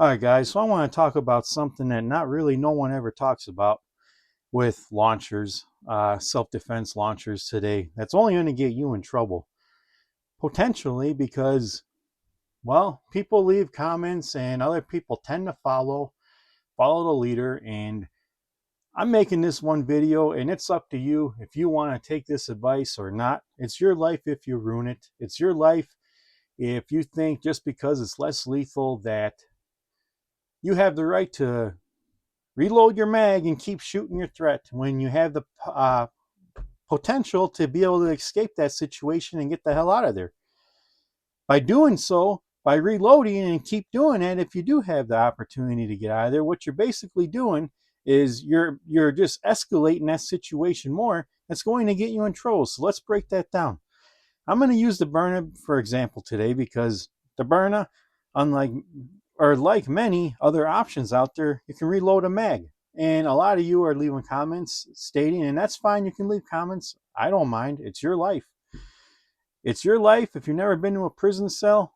All right, guys. So I want to talk about something that not really no one ever talks about with launchers, self-defense launchers today. That's only going to get you in trouble, potentially, because people leave comments and other people tend to follow the leader. And I'm making this one video, and it's up to you if you want to take this advice or not. It's your life if you ruin it. It's your life if you think just because it's less lethal that you have the right to reload your mag and keep shooting your threat when you have the potential to be able to escape that situation and get the hell out of there. By doing so, by reloading and keep doing it, if you do have the opportunity to get out of there, what you're basically doing is you're just escalating that situation more. That's going to get you in trouble. So let's break that down. I'm going to use the Burna for example today because the Burna, unlike or like many other options out there, you can reload a mag. And a lot of you are leaving comments stating, and that's fine, you can leave comments. I don't mind. It's your life. It's your life. If you've never been to a prison cell,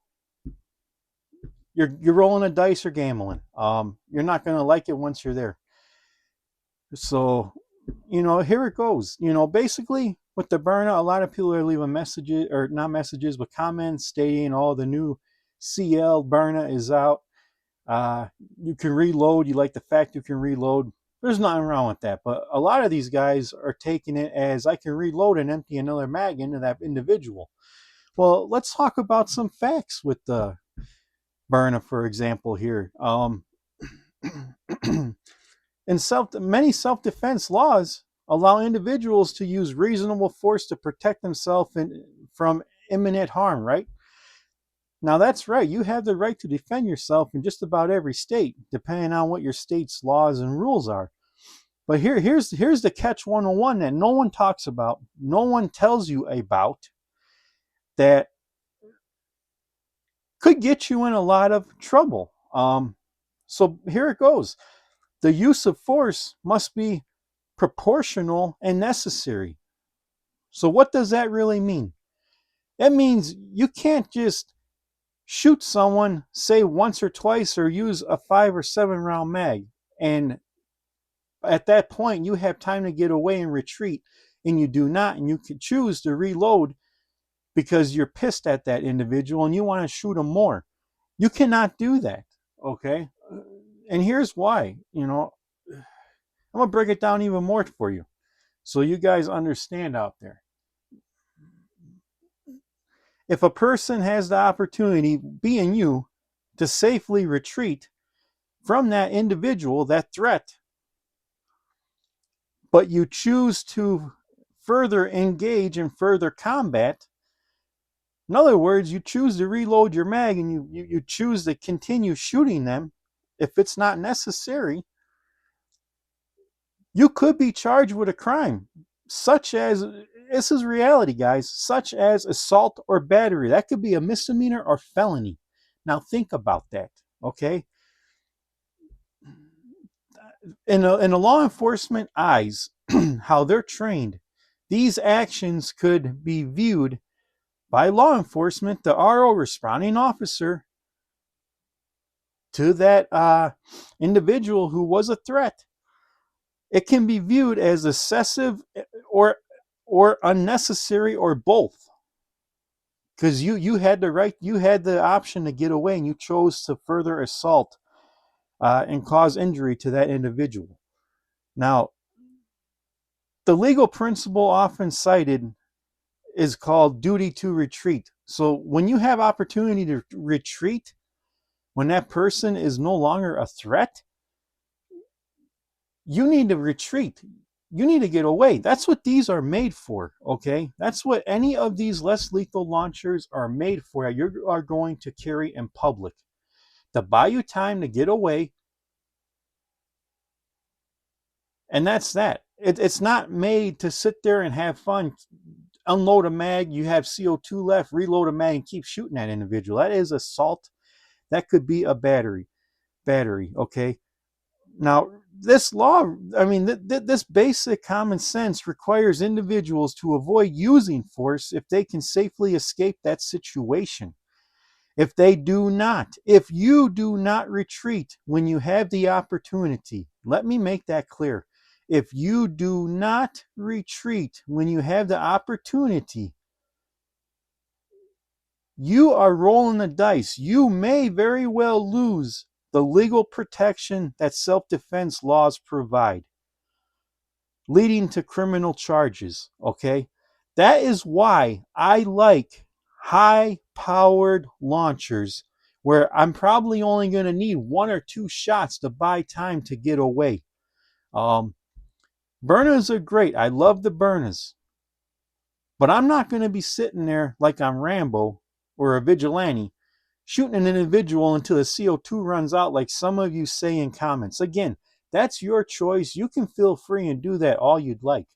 you're rolling a dice or gambling. You're not going to like it once you're there. So, here it goes. Basically with the Burna, a lot of people are leaving messages, or not messages, but comments stating, "Oh, the new CL Burna is out. You can reload. You like the fact you can reload." There's nothing wrong with that. But a lot of these guys are taking it as I can reload and empty another mag into that individual. Well, let's talk about some facts with the Burna, for example, here. In many self-defense laws allow individuals to use reasonable force to protect themselves from imminent harm, right? Now that's right. You have the right to defend yourself in just about every state, depending on what your state's laws and rules are. But here's the catch 101 that no one talks about, no one tells you about, that could get you in a lot of trouble. So here it goes. The use of force must be proportional and necessary. So what does that really mean? That means you can't just shoot someone, say once or twice, or use a 5 or 7 round mag, and at that point you have time to get away and retreat, and you do not, and you can choose to reload because you're pissed at that individual and you want to shoot him more. You cannot do that, okay? And here's why. I'm gonna break it down even more for you so you guys understand out there. If a person has the opportunity, being you, to safely retreat from that individual, that threat, but you choose to further engage in further combat, in other words, you choose to reload your mag and you choose to continue shooting them if it's not necessary, you could be charged with a crime such as, this is reality, guys, such as assault or battery. That could be a misdemeanor or felony. Now think about that, okay? In the law enforcement eyes, how they're trained, these actions could be viewed by law enforcement, the RO, responding officer, to that individual who was a threat. It can be viewed as excessive or unnecessary, or both, because you had the right, you had the option to get away, and you chose to further assault and cause injury to that individual. Now, the legal principle often cited is called duty to retreat. So when you have opportunity to retreat, when that person is no longer a threat, you need to retreat. You need to get away. That's what these are made for, okay? That's what any of these less lethal launchers are made for. You are going to carry in public, to buy you time to get away. And that's that. It's not made to sit there and have fun, unload a mag, you have CO2 left, reload a mag, and keep shooting that individual. That is assault. That could be a battery, okay? Now, this law, this basic common sense requires individuals to avoid using force if they can safely escape that situation. If they do not, if you do not retreat when you have the opportunity, let me make that clear. If you do not retreat when you have the opportunity, you are rolling the dice. You may very well lose the legal protection that self-defense laws provide, leading to criminal charges, okay? That is why I like high-powered launchers where I'm probably only going to need 1 or 2 shots to buy time to get away. Burners are great. I love the burners. But I'm not going to be sitting there like I'm Rambo or a vigilante shooting an individual until the CO2 runs out like some of you say in comments. Again, that's your choice. You can feel free and do that all you'd like.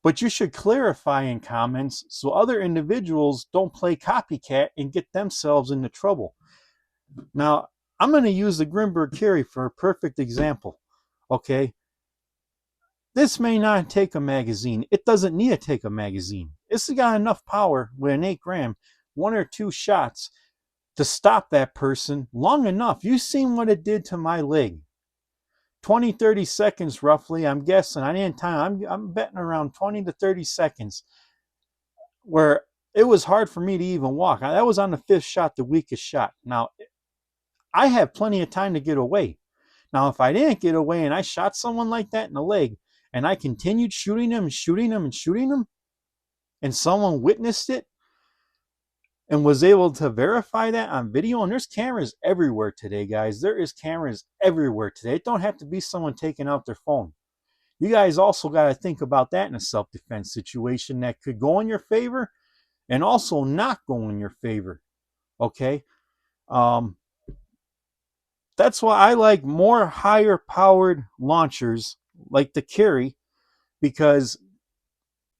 But you should clarify in comments so other individuals don't play copycat and get themselves into trouble. Now, I'm going to use the Grimberg carry for a perfect example. Okay? This may not take a magazine. It doesn't need to take a magazine. It's got enough power with an 8 gram, 1 or 2 shots to stop that person long enough. You've seen what it did to my leg. 20, 30 seconds roughly, I'm guessing. I didn't time. I'm betting around 20 to 30 seconds where it was hard for me to even walk. That was on the 5th shot, the weakest shot. Now, I have plenty of time to get away. Now, if I didn't get away and I shot someone like that in the leg and I continued shooting them and shooting them and shooting them, and someone witnessed it and was able to verify that on video, and there's cameras everywhere today, guys. There is cameras everywhere today. It don't have to be someone taking out their phone. You guys also got to think about that in a self-defense situation that could go in your favor and also not go in your favor. Okay? That's why I like more higher powered launchers like the carry, because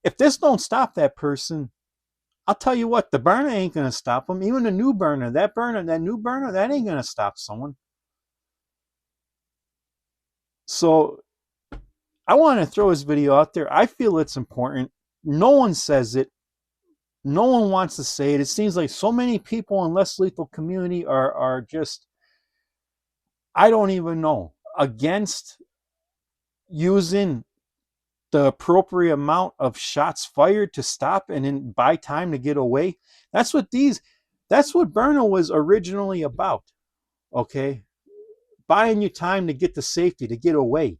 if this don't stop that person, I'll tell you what, the burner ain't going to stop them. Even the new burner, that new burner, that ain't going to stop someone. So I want to throw this video out there. I feel it's important. No one says it. No one wants to say it. It seems like so many people in less lethal community are just, I don't even know, against using the appropriate amount of shots fired to stop and then buy time to get away. That's what Burno was originally about. Okay? Buying you time to get to safety, to get away.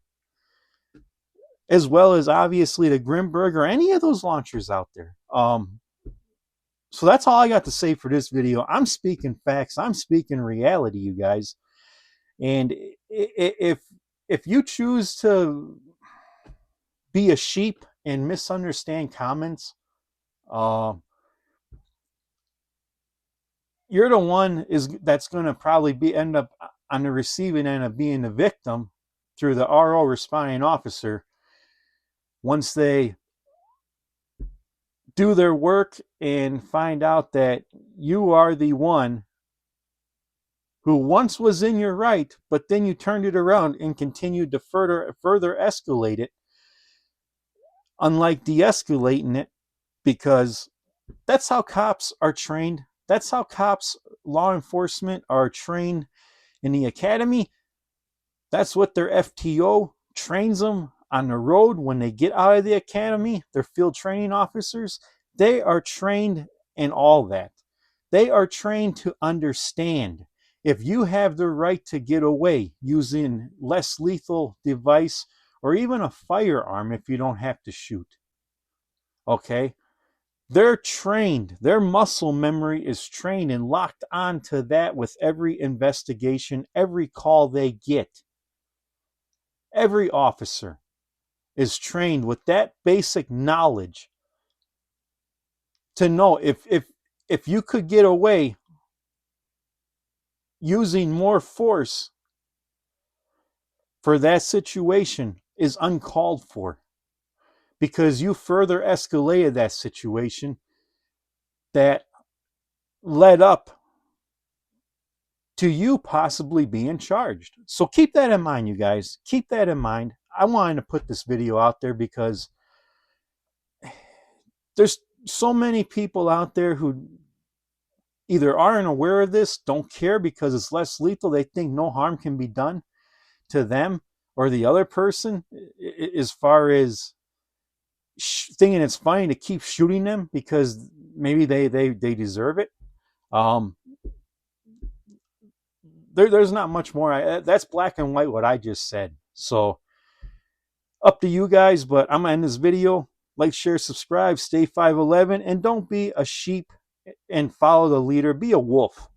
As well as obviously the Grimberg or any of those launchers out there. So that's all I got to say for this video. I'm speaking facts. I'm speaking reality, you guys. And if you choose to be a sheep and misunderstand comments, you're the one that's going to probably end up on the receiving end of being the victim through the RO responding officer once they do their work and find out that you are the one who once was in your right, but then you turned it around and continued to further escalate it, unlike de-escalating it, because that's how cops are trained. That's how cops, law enforcement, are trained in the academy. That's what their FTO trains them on the road when they get out of the academy. Their field training officers, they are trained in all that. They are trained to understand if you have the right to get away using less lethal device or even a firearm if you don't have to shoot. Okay? They're trained. Their muscle memory is trained and locked onto that with every investigation, every call they get. Every officer is trained with that basic knowledge to know if you could get away using more force for that situation is uncalled for, because you further escalated that situation that led up to you possibly being charged. So keep that in mind, you guys. Keep that in mind. I wanted to put this video out there because there's so many people out there who either aren't aware of this, don't care because it's less lethal. They think no harm can be done to them or the other person, as far as thinking it's funny to keep shooting them because maybe they deserve it. Um, there's not much more. That's black and white what I just said. So up to you guys, but I'm gonna end this video. Like, share, subscribe, stay 5'11", and don't be a sheep and follow the leader. Be a wolf.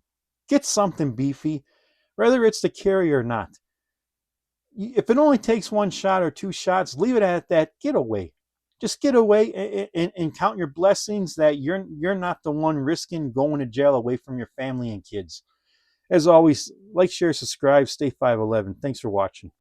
Get something beefy, whether it's to carry or not. If it only takes one shot or two shots, leave it at that. Get away. Just get away and count your blessings that you're not the one risking going to jail away from your family and kids. As always, like, share, subscribe, stay 5'11". Thanks for watching.